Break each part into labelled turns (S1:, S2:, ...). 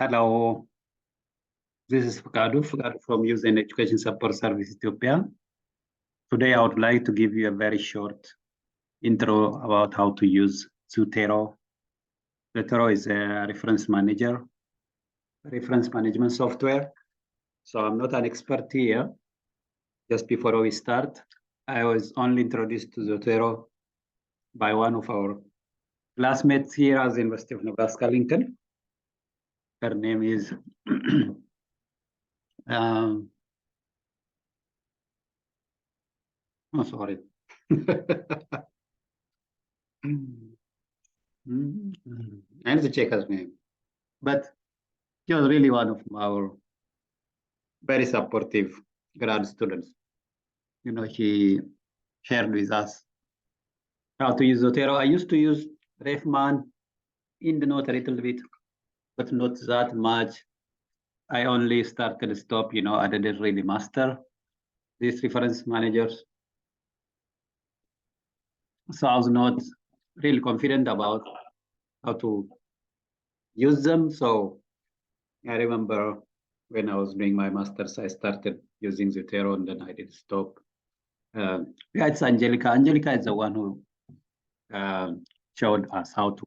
S1: Hello, this is Fukadu from Youth and Education Support Service Ethiopia. Today, I would like to give you a very short intro about how to use Zotero. Zotero is a reference management software. So I'm not an expert here. Just before we start, I was only introduced to Zotero by one of our classmates here at the University of Nebraska-Lincoln. Her name is oh, sorry. I need to check his name. But he was really one of our very supportive grad students. He shared with us how to use Zotero. I used to use Refman in the note a little bit, but not that much. I only started to stop, I didn't really master these reference managers. So I was not really confident about how to use them. So I remember when I was doing my master's, I started using Zotero and then I did stop. Yeah, it's Angelica. Angelica is the one who showed us how to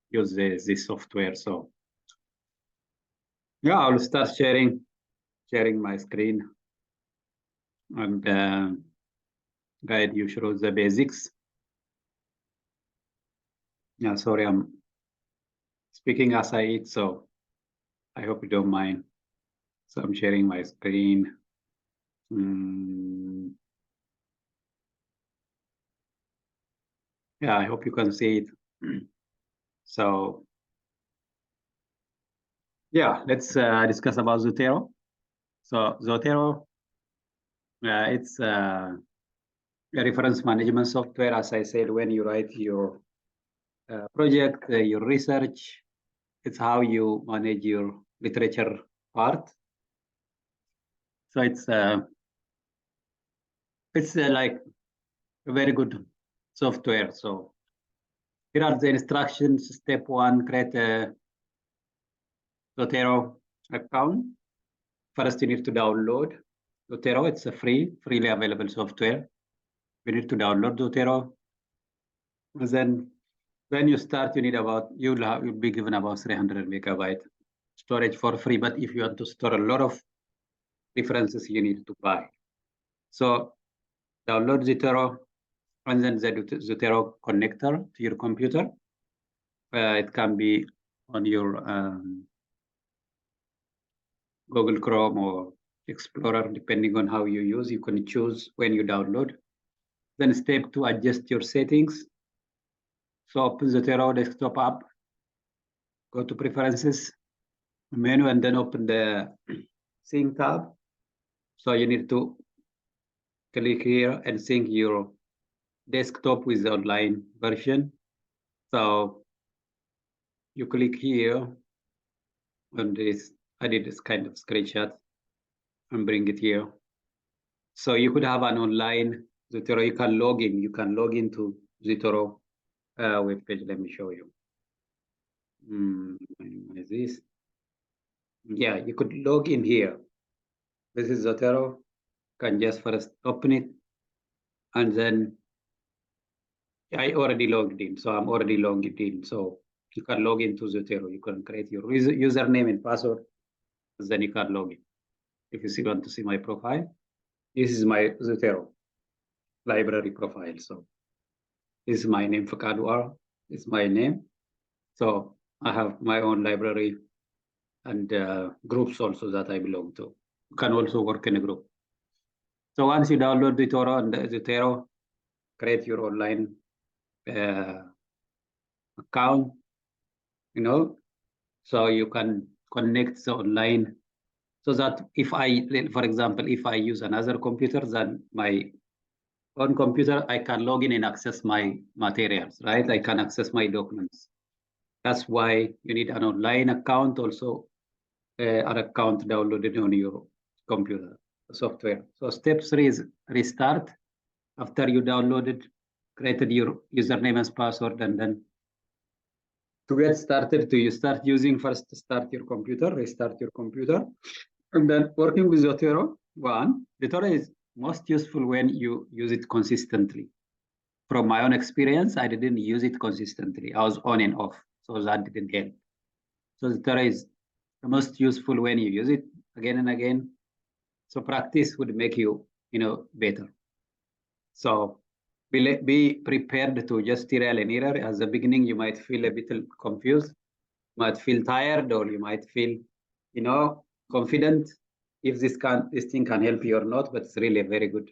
S1: use this software. So yeah, I'll start sharing my screen and guide you through the basics. Yeah, sorry, I'm speaking as I eat, so I hope you don't mind. So I'm sharing my screen. Yeah, I hope you can see it. So yeah, let's discuss about Zotero. So Zotero, it's a reference management software. As I said, when you write your project, your research, it's how you manage your literature part. So it's like a very good software. So here are the instructions. Step 1, create a Zotero account. First, you need to download Zotero. It's a freely available software. You need to download Zotero. And then when you start, you'll be given about 300 megabyte storage for free. But if you want to store a lot of references, you need to buy. So download Zotero and then the Zotero connector to your computer. It can be on your Google Chrome or Explorer, depending on how you use. You can choose when you download. Then step 2, adjust your settings. So open Zotero desktop app, go to preferences menu, and then open the sync tab. So you need to click here and sync your desktop with the online version. So you click here on this. I did this kind of screenshot and bring it here. So you could have an online Zotero. You can log in. You can log into Zotero web page. Let me show you. What is this? Yeah, you could log in here. This is Zotero. Can just first open it, and then I already logged in. So I'm already logged in. So you can log into Zotero. You can create your username and password. Then you can log in. If you want to see my profile, this is my Zotero library profile. So this is my name, Fakadu R. This is my name. So I have my own library and groups also that I belong to. You can also work in a group. So once you download Zotero, create your online account, so you can connect the online, so that for example, if I use another computer than my own computer, I can log in and access my materials, right? I can access my documents. That's why you need an online account, also an account downloaded on your computer software. So step 3 is restart. After you downloaded, created your username and password, and then To get started, you start using first, start your computer, restart your computer, and then working with Zotero. Zotero is most useful when you use it consistently. From my own experience, I didn't use it consistently. I was on and off, so that didn't help. So Zotero is the most useful when you use it again and again. So practice would make you, better. So be prepared to just trial and error. At the beginning, you might feel a bit confused, might feel tired, or you might feel, confident if this thing can help you or not. But it's really a very good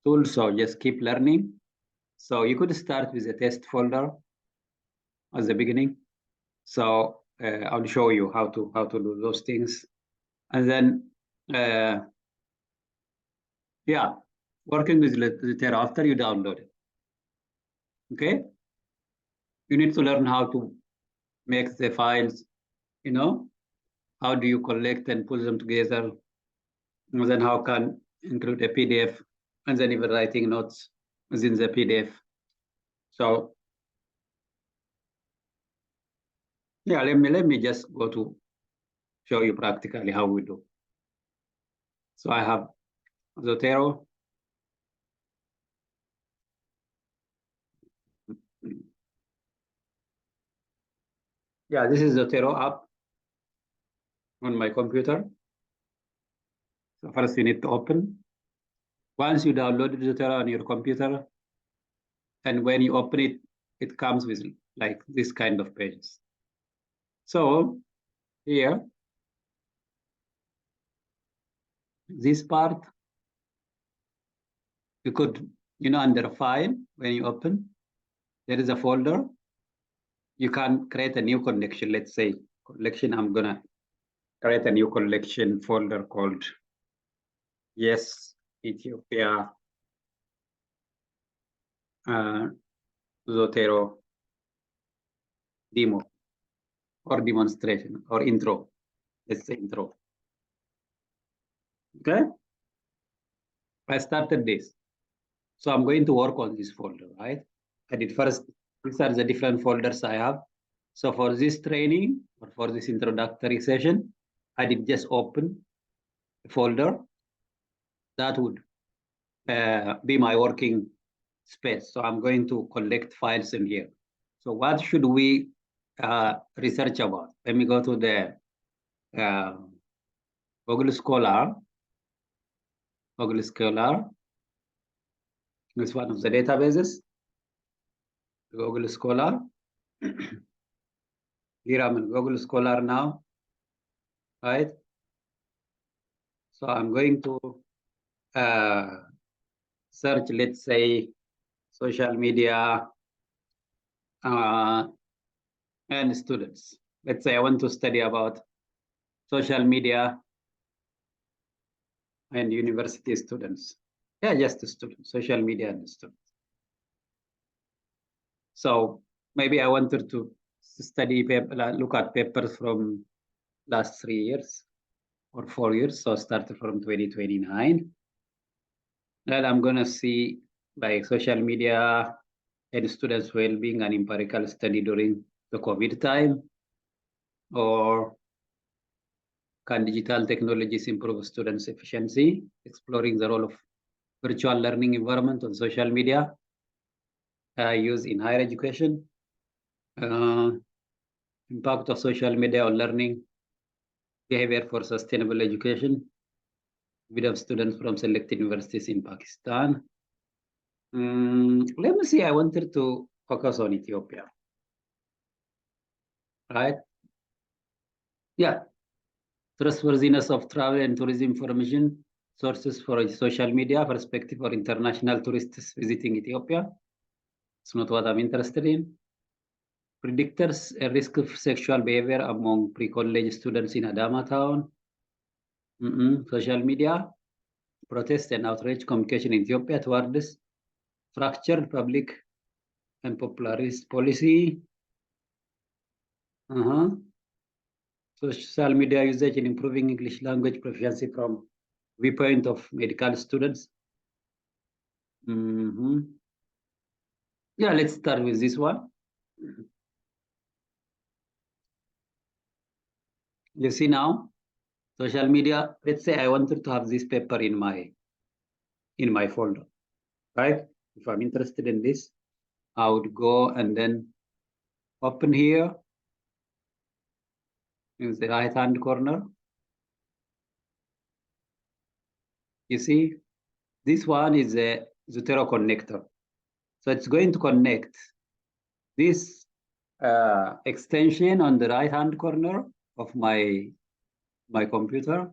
S1: tool. So just keep learning. So you could start with a test folder at the beginning. So I'll show you how to do those things, and then working with Zotero after you download it. Okay, you need to learn how to make the files. How do you collect and put them together, and then how can include a PDF, and then even writing notes within the PDF. So yeah, let me just go to show you practically how we do. So I have Zotero. Yeah, this is Zotero app on my computer. So first you need to open. Once you download Zotero on your computer, and when you open it, it comes with like this kind of pages. So here, this part, you could, under file, when you open, there is a folder. You can create a new collection. Let's say collection, I'm gonna create a new collection folder called YessEthiopia Zotero demo or demonstration or intro. Let's say intro. Okay. I started this. So I'm going to work on this folder, right? I did first, these are the different folders I have. So for this training or for this introductory session, I did just open a folder that would be my working space. So I'm going to collect files in here. So what should we research about? Let me go to the Google Scholar. Google Scholar is one of the databases. Google Scholar. Here I'm in Google Scholar now, right? So I'm going to search, let's say, social media and students. Let's say I want to study about social media and university students. Yeah, just the students, social media and students. So maybe I wanted to study, look at papers from last 3 years or 4 years. So start from 2029. Then I'm gonna see like social media and students' well-being and empirical study during the COVID time, or can digital technologies improve students' efficiency, exploring the role of virtual learning environment on social media used in higher education, impact of social media on learning behavior for sustainable education, with of students from selected universities in Pakistan. Let me see, I wanted to focus on Ethiopia, right? Yeah, trustworthiness of travel and tourism information, sources for social media, perspective for international tourists visiting Ethiopia. It's not what I'm interested in. Predictors a risk of sexual behavior among pre-college students in Adama town. Social media, protest and outrage communication in Ethiopia towards fractured public and popularist policy. Social media usage in improving English language proficiency from viewpoint of medical students. Yeah, let's start with this one. You see now, social media, let's say I wanted to have this paper in my folder, right? If I'm interested in this, I would go and then open here in the right-hand corner. You see, this one is a Zotero connector. So it's going to connect this extension on the right-hand corner of my computer.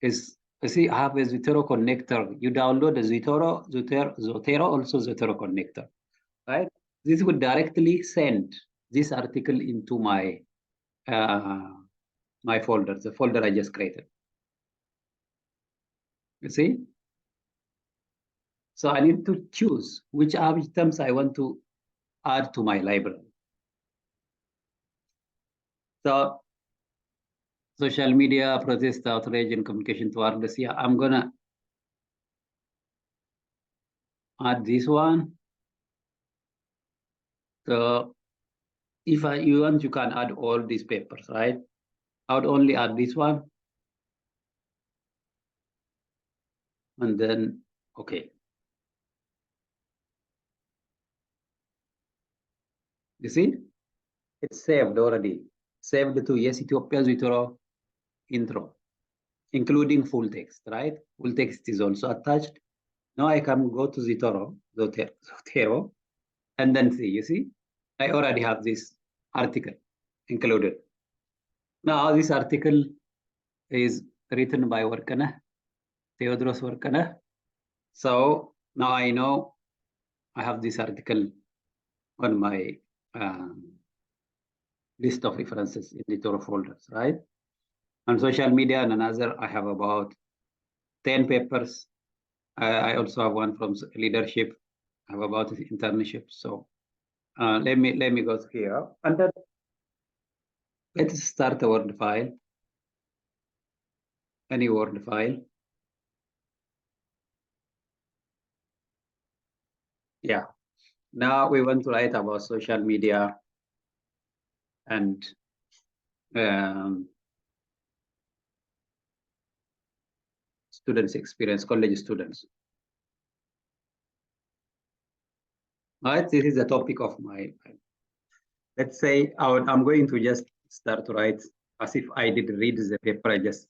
S1: Is you see, I have a Zotero connector. You download a Zotero also Zotero connector, right? This would directly send this article into my my folder, the folder I just created. You see? So I need to choose which items I want to add to my library. So social media, protest, outrage, and communication toward this. Yeah, I'm gonna add this one. So if you want, you can add all these papers, right? I would only add this one. And then, okay. You see, it's saved already. Saved to YessEthiopia Zotero intro, including full text, right? Full text is also attached. Now I can go to Zotero, and then see, you see, I already have this article included. Now this article is written by Warkana, Theodros Warkana. So now I know I have this article on my list of references in the Toro folders, right? On social media and another, I have about 10 papers. I also have one from leadership. I have about internship. So let me go here. And then let's start a Word file. Any Word file. Yeah. Now we want to write about social media and students' experience, college students. All right, this is the topic of my. Let's say I'm going to just start to write as if I did read the paper. I just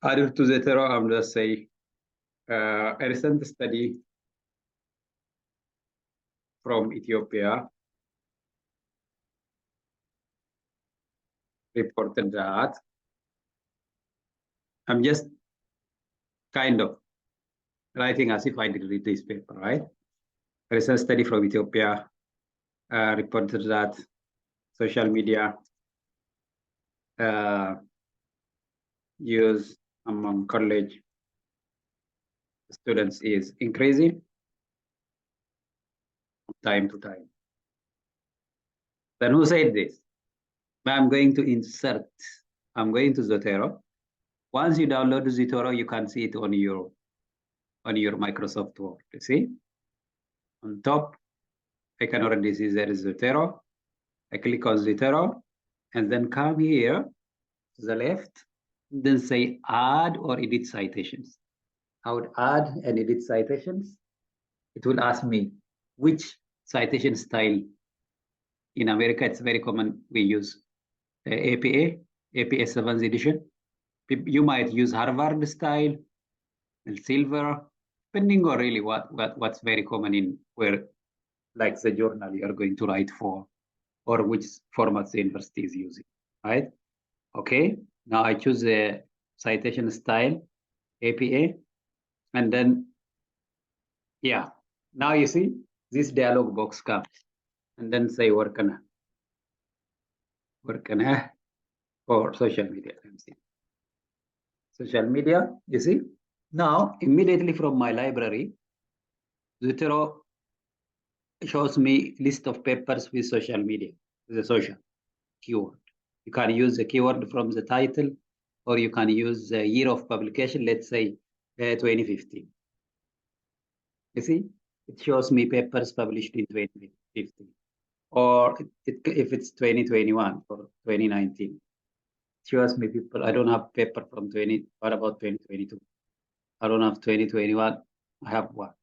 S1: added to Zotero. I'm just say a recent study from Ethiopia reported that. I'm just kind of writing as if I did read this paper, right? A recent study from Ethiopia reported that social media use among college students is increasing from time to time. Then who said this? I'm going to insert, I'm going to Zotero. Once you download Zotero, you can see it on your Microsoft Word. You see? On top, I can already see there is Zotero. I click on Zotero and then come here to the left, then say add or edit citations. I would add and edit citations. It will ask me which citation style. In America, it's very common. We use APA 7th edition. You might use Harvard style, Silver, depending on really what's very common in where, like the journal you are going to write for, or which formats the university is using, right? Okay, now I choose the citation style, APA, and then, yeah, now you see this dialog box comes, and then say work on for social media. Social media, you see? Now, immediately from my library, Zotero shows me list of papers with social media, the social keyword. You can use the keyword from the title, or you can use the year of publication, let's say 2015. You see, it shows me papers published in 2015, or if it's 2021 or 2019. shows me people. I don't have paper from 20. What about 2022? I don't have 2021. I have one.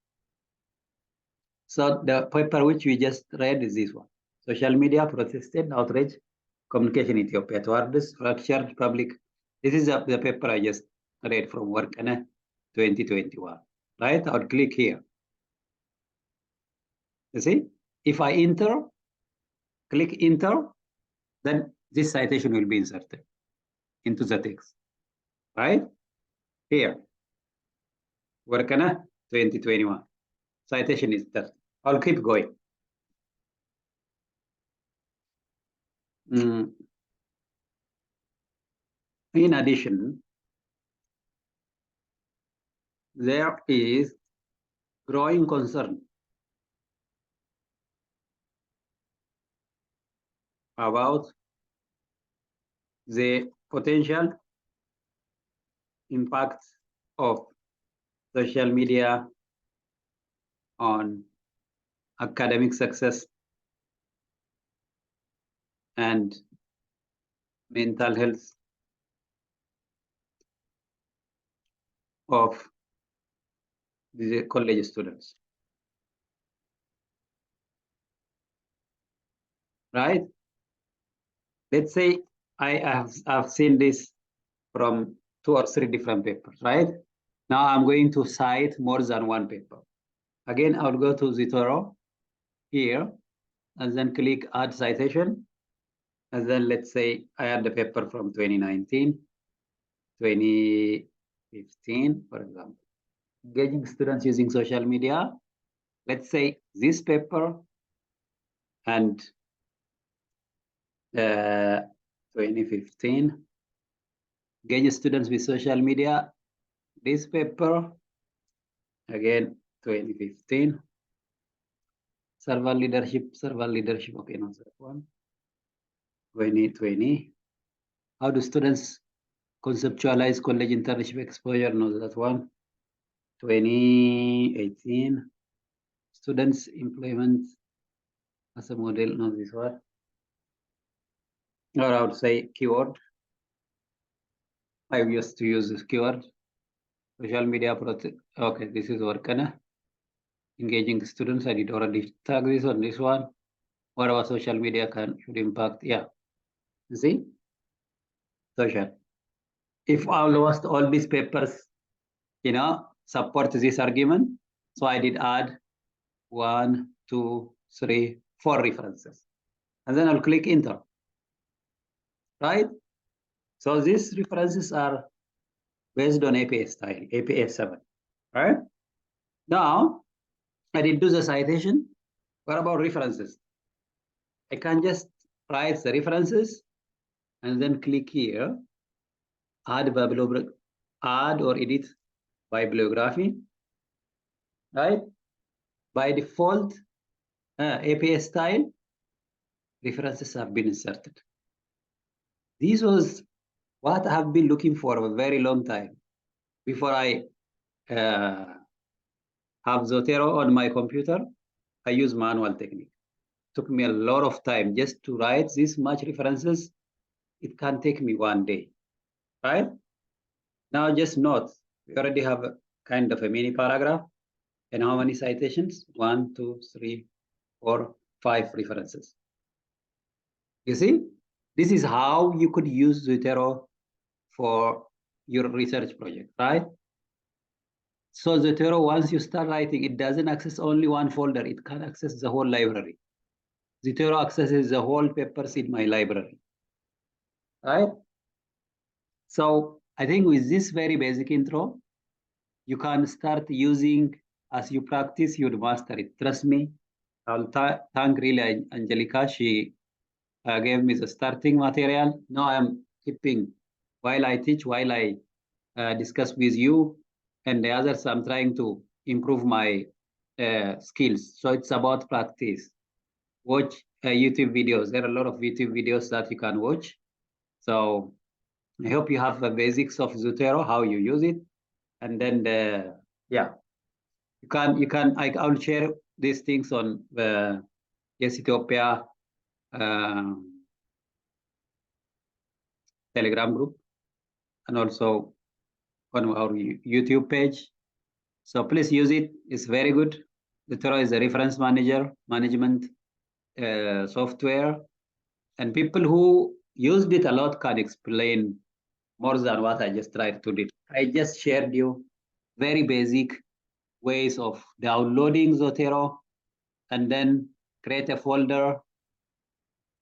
S1: So the paper which we just read is this one. Social media protested outrage communication in Ethiopia towards fractured public. This is the paper I just read from Workana 2021. Right? I would click here. You see? If I enter, click enter, then this citation will be inserted into the text. Right? Here. Workana 2021. Citation is there. I'll keep going. In addition, there is growing concern about the potential impact of social media on academic success and mental health of the college students. Right? Let's say I've seen this from 2 or 3 different papers, right? Now I'm going to cite more than one paper. Again, I'll go to Zotero here and then click add citation. And then let's say I had the paper from 2019, 2015, for example. Engaging students using social media. Let's say this paper and 2015. Engage students with social media. This paper, again, 2015. Servant leadership, okay, not that one. 2020. How do students conceptualize college internship exposure? No, that one. 2018. Students employment as a model, not this one. Or I would say keyword. I used to use this keyword. Social media project. Okay, this is Workana. Engaging students. I did already tag this on this one. What about social media should impact? Yeah. You see? Social. If almost all these papers, support this argument, so I did add 1, 2, 3, 4 references. And then I'll click enter. Right? So these references are based on APA style, APA 7. Right? Now, I did do the citation. What about references? I can just write the references and then click here, add or edit bibliography. Right? By default, APA style, references have been inserted. This was what I have been looking for a very long time before I have Zotero on my computer. I use manual technique. It took me a lot of time just to write this much references. It can take me one day, right? Now just note, we already have a kind of a mini paragraph. And how many citations? 1, 2, 3, 4, 5 references. You see, this is how you could use Zotero for your research project, right? So Zotero, once you start writing, it doesn't access only one folder. It can access the whole library. Zotero accesses the whole papers in my library, right? So I think with this very basic intro, you can start using, as you practice, you'd master it. Trust me. I'll thank really Angelica. She gave me the starting material. Now I'm keeping, while I teach, while I discuss with you, and the others, I'm trying to improve my skills. So it's about practice. Watch YouTube videos. There are a lot of YouTube videos that you can watch. So I hope you have the basics of Zotero, how you use it. And then, yeah, I'll share these things on the YessEthiopia Telegram group and also on our YouTube page. So please use it. It's very good. Zotero is a reference management software, and people who used it a lot can explain more than what I just tried to do. I just shared you very basic ways of downloading Zotero and then create a folder,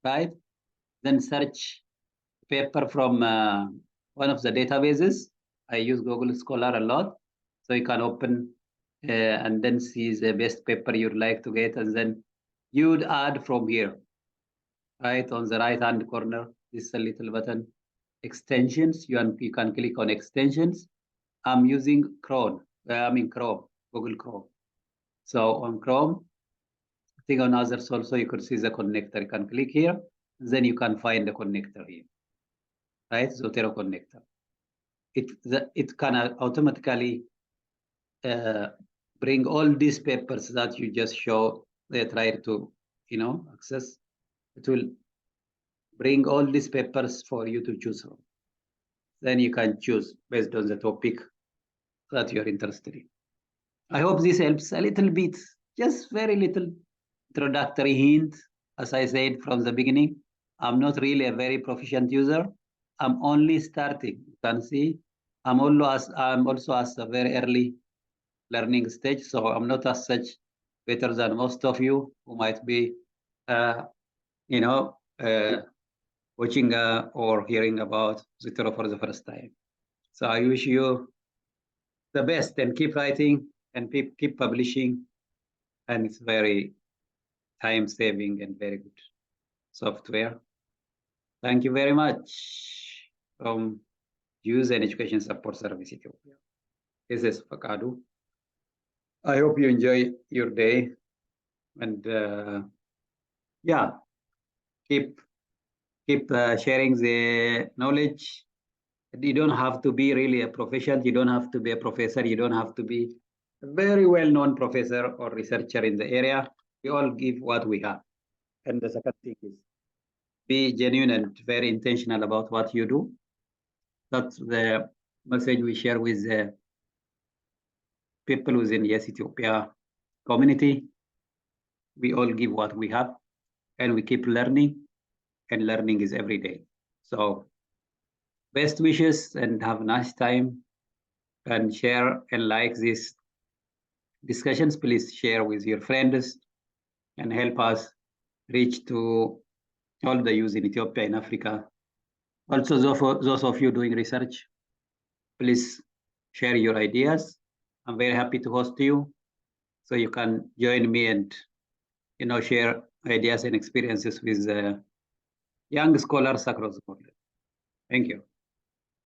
S1: right? Then search paper from one of the databases. I use Google Scholar a lot. So you can open and then see the best paper you'd like to get. And then you'd add from here, right? On the right-hand corner, this is a little button, extensions. You can click on extensions. I'm using Chrome, Google Chrome. So on Chrome, I think on others also, you could see the connector. You can click here, then you can find the connector here, right? Zotero connector. It can automatically bring all these papers that you just show. They try to, access. It will bring all these papers for you to choose from. Then you can choose based on the topic that you're interested in. I hope this helps a little bit, just very little introductory hint. As I said from the beginning, I'm not really a very proficient user. I'm only starting. You can see I'm also at a very early learning stage, so I'm not as such better than most of you who might be, watching or hearing about Zotero for the first time. So I wish you the best and keep writing and keep publishing. And it's very time-saving and very good software. Thank you very much from Youth and Education Support Service Ethiopia. This is Fakadu. I hope you enjoy your day and keep sharing the knowledge. You don't have to be really a professional. You don't have to be a professor. You don't have to be a very well-known professor or researcher in the area. We all give what we have. And the second thing is be genuine and very intentional about what you do. That's the message we share with the people within YessEthiopia community. We all give what we have and we keep learning, and learning is every day. So best wishes and have a nice time, and share and like these discussions. Please share with your friends and help us reach to all the youth in Ethiopia and Africa. Also, those of you doing research, please share your ideas. I'm very happy to host you, so you can join me and share ideas and experiences with young scholars across the world. Thank you.